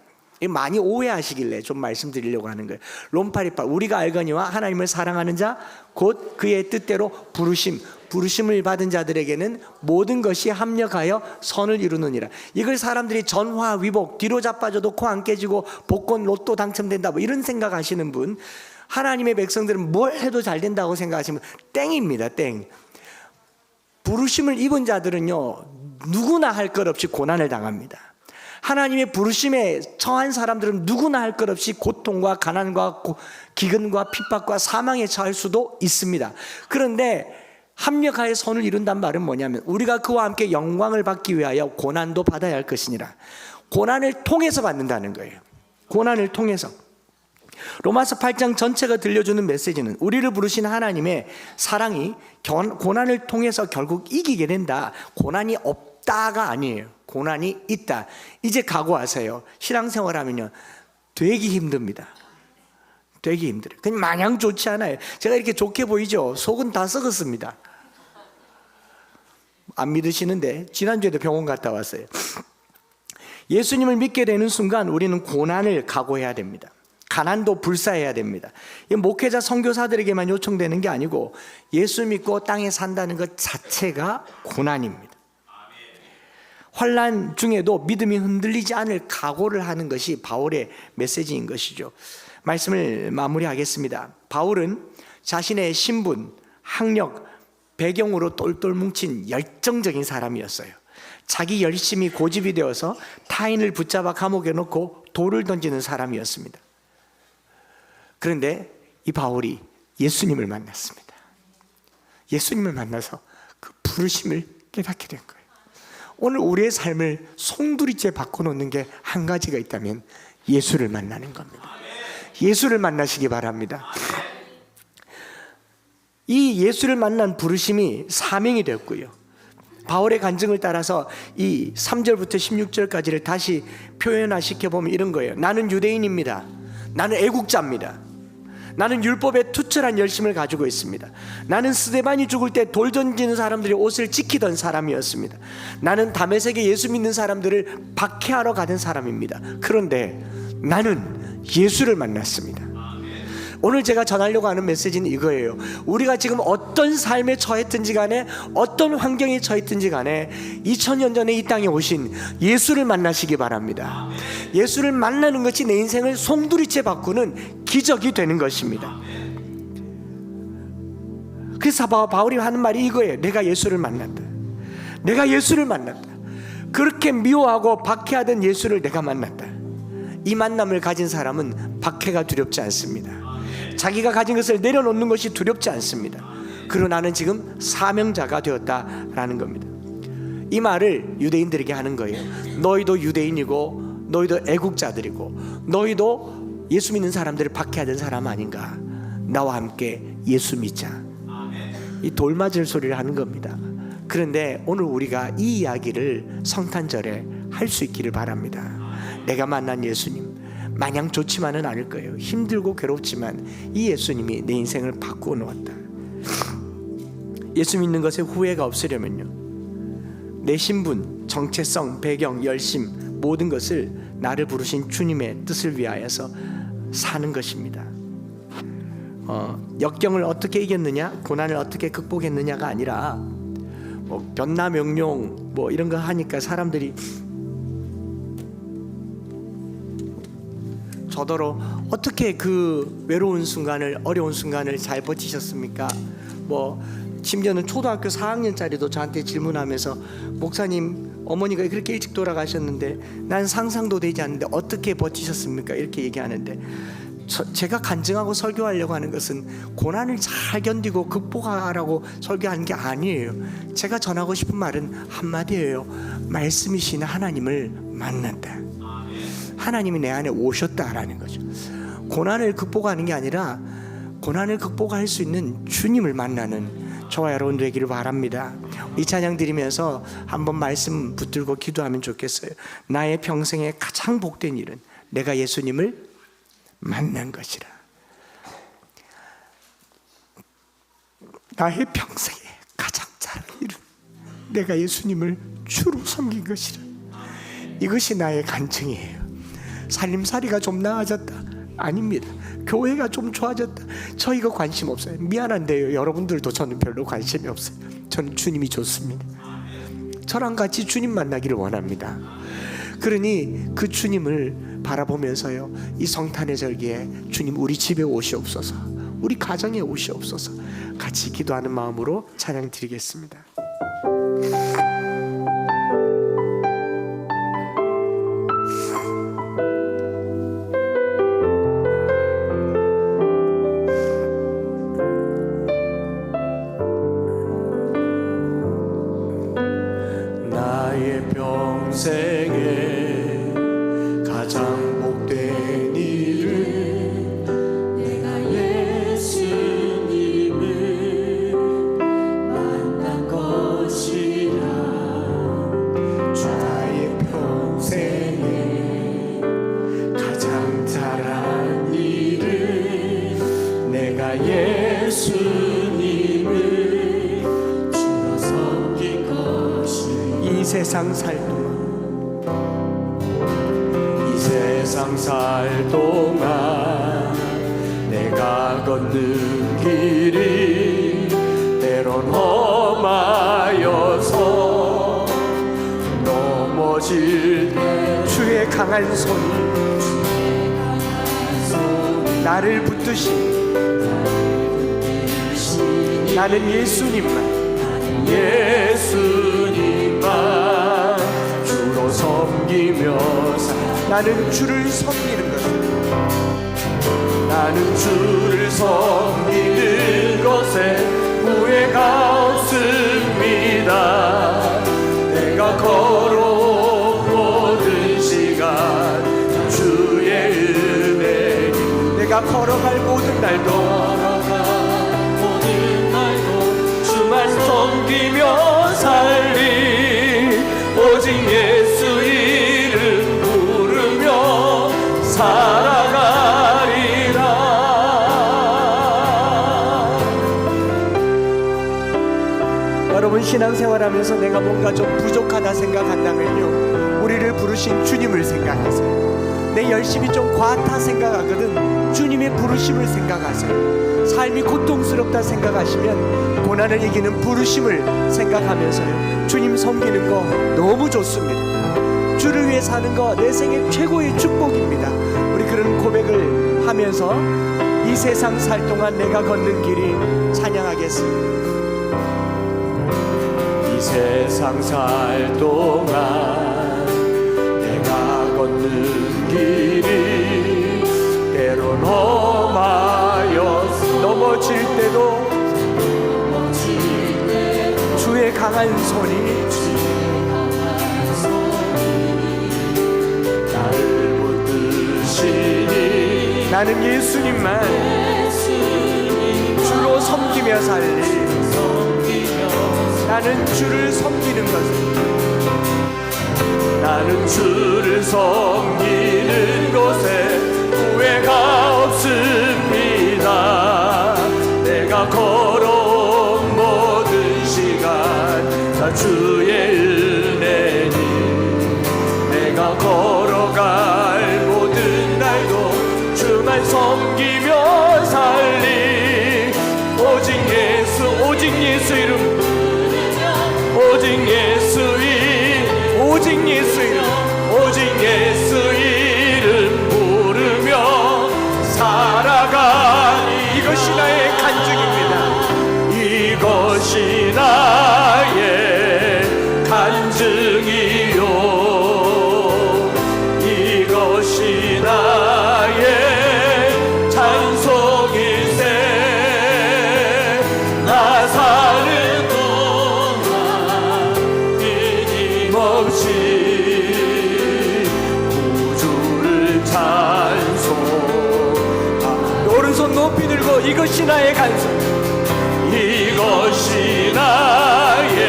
많이 오해하시길래 좀 말씀드리려고 하는 거예요. 롬파리팔, 우리가 알거니와 하나님을 사랑하는 자 곧 그의 뜻대로 부르심을 받은 자들에게는 모든 것이 합력하여 선을 이루느니라. 이걸 사람들이 전화위복, 뒤로 자빠져도 코 안 깨지고 복권 로또 당첨된다 뭐 이런 생각하시는 분, 하나님의 백성들은 뭘 해도 잘 된다고 생각하시면 땡입니다. 땡. 부르심을 입은 자들은요, 누구나 할 것 없이 고난을 당합니다. 하나님의 부르심에 처한 사람들은 누구나 할 것 없이 고통과 가난과 기근과 핍박과 사망에 처할 수도 있습니다. 그런데 합력하여 선을 이룬단 말은 뭐냐면 우리가 그와 함께 영광을 받기 위하여 고난도 받아야 할 것이니라. 고난을 통해서 받는다는 거예요. 고난을 통해서. 로마서 8장 전체가 들려주는 메시지는 우리를 부르신 하나님의 사랑이 고난을 통해서 결국 이기게 된다. 고난이 없다가 아니에요. 고난이 있다. 이제 각오하세요. 신앙생활하면요 되게 힘듭니다. 되게 힘들어요. 그냥 마냥 좋지 않아요. 제가 이렇게 좋게 보이죠? 속은 다 썩었습니다. 안 믿으시는데 지난주에도 병원 갔다 왔어요. 예수님을 믿게 되는 순간 우리는 고난을 각오해야 됩니다. 가난도 불사해야 됩니다. 이 목회자 선교사들에게만 요청되는 게 아니고 예수 믿고 땅에 산다는 것 자체가 고난입니다. 환난 중에도 믿음이 흔들리지 않을 각오를 하는 것이 바울의 메시지인 것이죠. 말씀을 마무리하겠습니다. 바울은 자신의 신분, 학력, 배경으로 똘똘 뭉친 열정적인 사람이었어요. 자기 열심이 고집이 되어서 타인을 붙잡아 감옥에 넣고 돌을 던지는 사람이었습니다. 그런데 이 바울이 예수님을 만났습니다. 예수님을 만나서 그 부르심을 깨닫게 된 거예요. 오늘 우리의 삶을 송두리째 바꿔놓는 게 한 가지가 있다면 예수를 만나는 겁니다. 예수를 만나시기 바랍니다. 이 예수를 만난 부르심이 사명이 되었고요. 바울의 간증을 따라서 이 3절부터 16절까지를 다시 표현화시켜 보면 이런 거예요. 나는 유대인입니다. 나는 애국자입니다. 나는 율법에 투철한 열심을 가지고 있습니다. 나는 스데반이 죽을 때 돌 던지는 사람들의 옷을 지키던 사람이었습니다. 나는 다메섹에 예수 믿는 사람들을 박해하러 가던 사람입니다. 그런데 나는 예수를 만났습니다. 오늘 제가 전하려고 하는 메시지는 이거예요. 우리가 지금 어떤 삶에 처했든지 간에 어떤 환경에 처했든지 간에 2000년 전에 이 땅에 오신 예수를 만나시기 바랍니다. 예수를 만나는 것이 내 인생을 송두리째 바꾸는 기적이 되는 것입니다. 그래서 바울이 하는 말이 이거예요. 내가 예수를 만났다. 내가 예수를 만났다. 그렇게 미워하고 박해하던 예수를 내가 만났다. 이 만남을 가진 사람은 박해가 두렵지 않습니다. 자기가 가진 것을 내려놓는 것이 두렵지 않습니다. 그러나 나는 지금 사명자가 되었다라는 겁니다. 이 말을 유대인들에게 하는 거예요. 너희도 유대인이고 너희도 애국자들이고 너희도 예수 믿는 사람들을 박해하던 사람 아닌가. 나와 함께 예수 믿자. 이 돌맞을 소리를 하는 겁니다. 그런데 오늘 우리가 이 이야기를 성탄절에 할 수 있기를 바랍니다. 내가 만난 예수님 마냥 좋지만은 않을 거예요. 힘들고 괴롭지만 이 예수님이 내 인생을 바꾸어 놓았다. 예수 믿는 것에 후회가 없으려면요, 내 신분, 정체성, 배경, 열심 모든 것을 나를 부르신 주님의 뜻을 위하여서 사는 것입니다. 역경을 어떻게 이겼느냐, 고난을 어떻게 극복했느냐가 아니라 변나명룡 이런 거 하니까 사람들이 저더러 어떻게 그 외로운 순간을, 어려운 순간을 잘 버티셨습니까? 심지어는 초등학교 4학년짜리도 저한테 질문하면서 목사님, 어머니가 그렇게 일찍 돌아가셨는데 난 상상도 되지 않는데 어떻게 버티셨습니까? 이렇게 얘기하는데 제가 간증하고 설교하려고 하는 것은 고난을 잘 견디고 극복하라고 설교하는 게 아니에요. 제가 전하고 싶은 말은 한마디예요. 말씀이신 하나님을 만난다. 하나님이 내 안에 오셨다라는 거죠. 고난을 극복하는 게 아니라 고난을 극복할 수 있는 주님을 만나는 저와 여러분 되기를 바랍니다. 이 찬양 드리면서 한번 말씀 붙들고 기도하면 좋겠어요. 나의 평생에 가장 복된 일은 내가 예수님을 만난 것이라. 나의 평생에 가장 잘한 일은 내가 예수님을 주로 섬긴 것이라. 이것이 나의 간증이에요. 살림살이가 좀 나아졌다? 아닙니다. 교회가 좀 좋아졌다? 저 이거 관심 없어요. 미안한데요, 여러분들도 저는 별로 관심이 없어요. 저는 주님이 좋습니다. 저랑 같이 주님 만나기를 원합니다. 그러니 그 주님을 바라보면서요, 이 성탄의 절기에 주님 우리 집에 오시옵소서, 우리 가정에 오시옵소서, 같이 기도하는 마음으로 찬양 드리겠습니다. 평생에 가장 복된 일은 세상 살 동안 이 세상 살 동안 내가 걷는 길이 때론 험하여서 넘어질 때 주의 강한 손이 나를 붙드시. 나는 예수님만 주로 섬기며 나는 주를 섬기는 것을 나는 주를 섬기는 것에 후회가 없습니다. 내가 걸어온 모든 시간 주의 은혜 내가 걸어갈 모든 날도 주만 섬기며 살리 오직 예수 이름 부르며 살아가리라. 여러분 신앙생활하면서 내가 뭔가 좀 부족하다 생각한다면요, 우리를 부르신 주님을 생각하세요. 내 열심히 좀 과하다 생각하거든 주님의 부르심을 생각하세요. 삶이 고통스럽다 생각하시면 고난을 이기는 부르심을 생각하면서요, 주님 섬기는 거 너무 좋습니다. 주를 위해 사는 거 내 생애 최고의 축복입니다. 우리 그런 고백을 하면서 이 세상 살 동안 내가 걷는 길이 찬양하겠습니다. 이 세상 살 동안 내가 걷는 길이 때론 험하여서 넘어질 때도 주의 강한 손이 나를 붙드시니 나는 예수님만 주로 섬기며 살리. 나는 주를 섬기는 것을 나는 주를 섬기는 것에 후회가 없습니다. 내가 걸어온 모든 시간 다 주의 은혜니 내가 걸어갈 모든 날도 주만 섬기며 살리 오직 예수 이름 오직 예수 이름 오직 예수 이름 부르며 살아가니 이것이 나의 간증입니다. 이것이 나의 간증이요 이것이 나의 찬송이세. 나 사는 동안 끊임없이 구주를 찬송하리. 오른손 높이 들고 이것이 나의 간증. 이것이 나의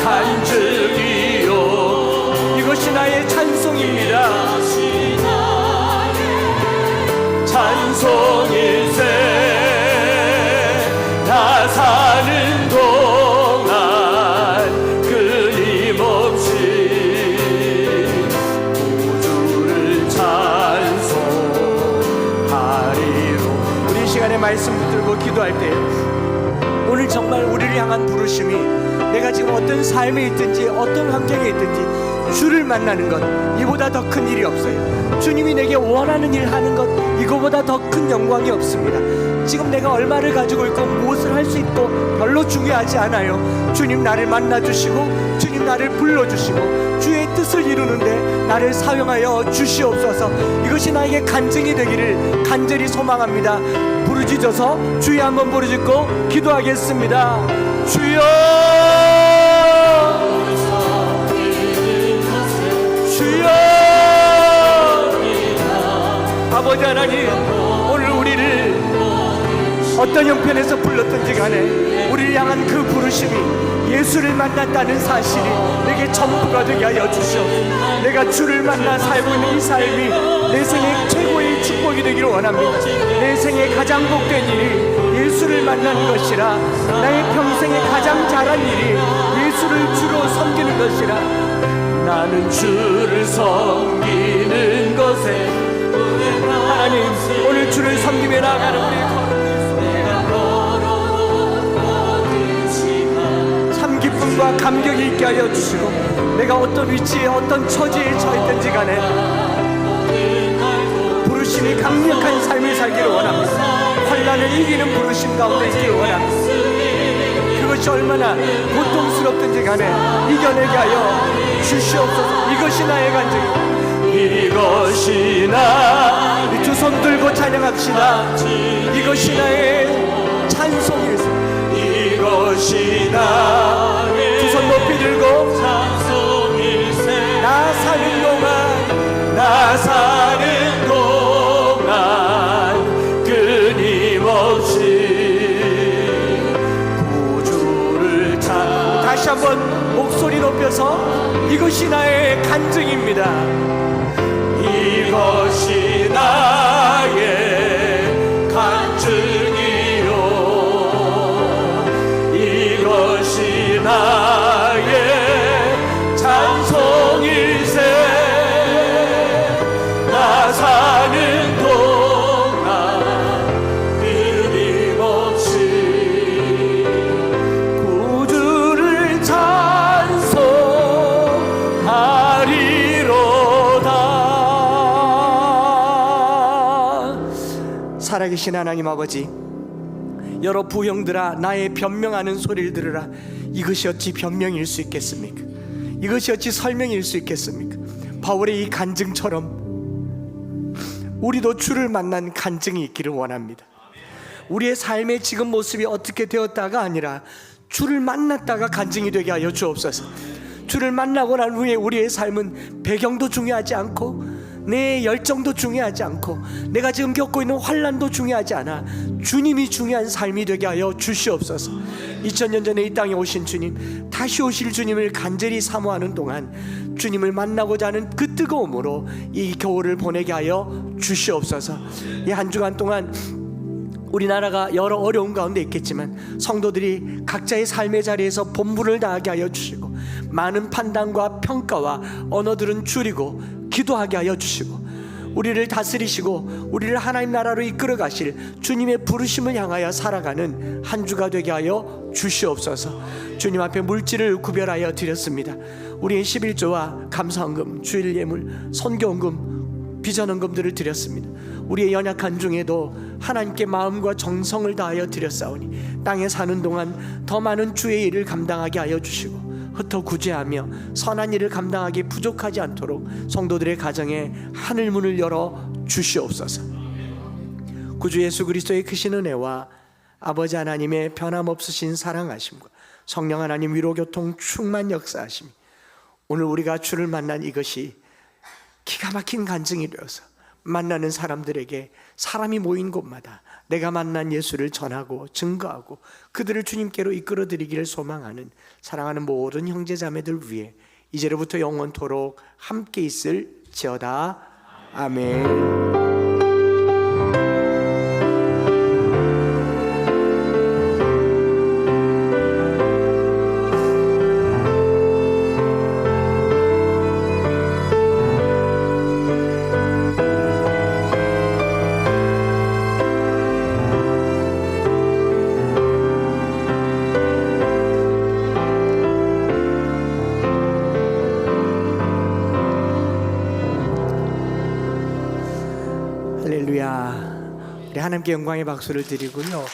간증이요 이것이 나의 찬송입니다. 찬송일세. 나 사는 동안 끊임없이 구주를 찬송하리로. 우리 이 시간에 말씀 붙들고 기도할 때 오늘 정말 우리를 향한 부르심이 내가 지금 어떤 삶에 있든지 어떤 환경에 있든지 주를 만나는 것 이보다 더 큰 일이 없어요. 주님이 내게 원하는 일 하는 것 이거보다 더 큰 영광이 없습니다. 지금 내가 얼마를 가지고 있고 무엇을 할 수 있고 별로 중요하지 않아요. 주님 나를 만나주시고 주님 나를 불러주시고 주의 뜻을 이루는데 나를 사용하여 주시옵소서. 이것이 나에게 간증이 되기를 간절히 소망합니다. 부르짖어서 주여 한번 부르짖고 기도하겠습니다. 주여 주여 아버지 하나님, 오늘 우리를 어떤 형편에서 불렀든지 간에 우리를 향한 그 부르심이 예수를 만났다는 사실이 내게 전부가 되게 하여 주시옵소서. 내가 주를 만나 살고 있는 이 삶이 내 생애 최고의 축복이 되기를 원합니다. 내 생애 가장 복된 일이 예수를 만나는 것이라 나의 평생에 가장 잘한 일이 예수를 주로 섬기는 것이 나는 주를 섬기는 것에 하나님, 오늘 주를 섬기며 나가는 우리의 걸음 참 기쁨과 감격이 있게 하여 주시고, 내가 어떤 위치에 어떤 처지에 처했든지 간에 부르심이 강력한 삶을 살기를 원합니다. 환난을 이기는 부르심 가운데 있기를 원합니다. 그것이 얼마나 고통스럽든지 간에 이겨내게 하여 주시옵소서. 이것이 나의 간증입니다. 이것이 나 이 두 손 들고 찬양합시다. 이것이 나의 찬송일세. 이것이 나의 두 손 높이 들고 찬송일세 나 사는 동안 나 사는 동안 끊임없이 구주를 찾 다시 한번 목소리 높여서 이것이 나의 간증입니다. 이것이 나의 간증이요 이것이 나의 찬송일세 나 사는 동안 끊임없이 구주를 찬송하리로다. 살아계신 하나님 아버지, 여러 부형들아 나의 변명하는 소리를 들으라. 이것이 어찌 변명일 수 있겠습니까? 이것이 어찌 설명일 수 있겠습니까? 바울의 이 간증처럼 우리도 주를 만난 간증이 있기를 원합니다. 우리의 삶의 지금 모습이 어떻게 되었다가 아니라 주를 만났다가 간증이 되게 하여 주옵소서. 주를 만나고 난 후에 우리의 삶은 배경도 중요하지 않고 내 열정도 중요하지 않고 내가 지금 겪고 있는 환난도 중요하지 않아 주님이 중요한 삶이 되게 하여 주시옵소서. 2000년 전에 이 땅에 오신 주님, 다시 오실 주님을 간절히 사모하는 동안 주님을 만나고자 하는 그 뜨거움으로 이 겨울을 보내게 하여 주시옵소서. 이 한 주간 동안 우리나라가 여러 어려움 가운데 있겠지만 성도들이 각자의 삶의 자리에서 본분을 다하게 하여 주시고, 많은 판단과 평가와 언어들은 줄이고 기도하게 하여 주시고, 우리를 다스리시고 우리를 하나님 나라로 이끌어 가실 주님의 부르심을 향하여 살아가는 한 주가 되게 하여 주시옵소서. 주님 앞에 물질을 구별하여 드렸습니다. 우리의 11조와 감사헌금, 주일 예물, 선교헌금, 비전헌금들을 드렸습니다. 우리의 연약한 중에도 하나님께 마음과 정성을 다하여 드렸사오니 땅에 사는 동안 더 많은 주의 일을 감당하게 하여 주시고, 흩어 구제하며 선한 일을 감당하기 부족하지 않도록 성도들의 가정에 하늘 문을 열어 주시옵소서. 구주 예수 그리스도의 크신 은혜와 아버지 하나님의 변함없으신 사랑하심과 성령 하나님 위로교통 충만 역사하심이 오늘 우리가 주를 만난 이것이 기가 막힌 간증이 되어서 만나는 사람들에게 사람이 모인 곳마다 내가 만난 예수를 전하고 증거하고 그들을 주님께로 이끌어드리기를 소망하는 사랑하는 모든 형제자매들 위해 이제로부터 영원토록 함께 있을지어다. 아멘. 할렐루야. 우리 하나님께 영광의 박수를 드리고요.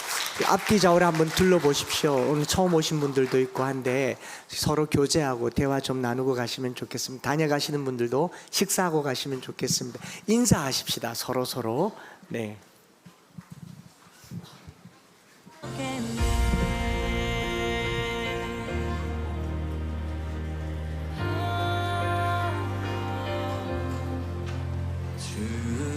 앞뒤 좌우를 한번 둘러보십시오. 오늘 처음 오신 분들도 있고 한데 서로 교제하고 대화 좀 나누고 가시면 좋겠습니다. 다녀가시는 분들도 식사하고 가시면 좋겠습니다. 인사하십시다. 서로. 네. 주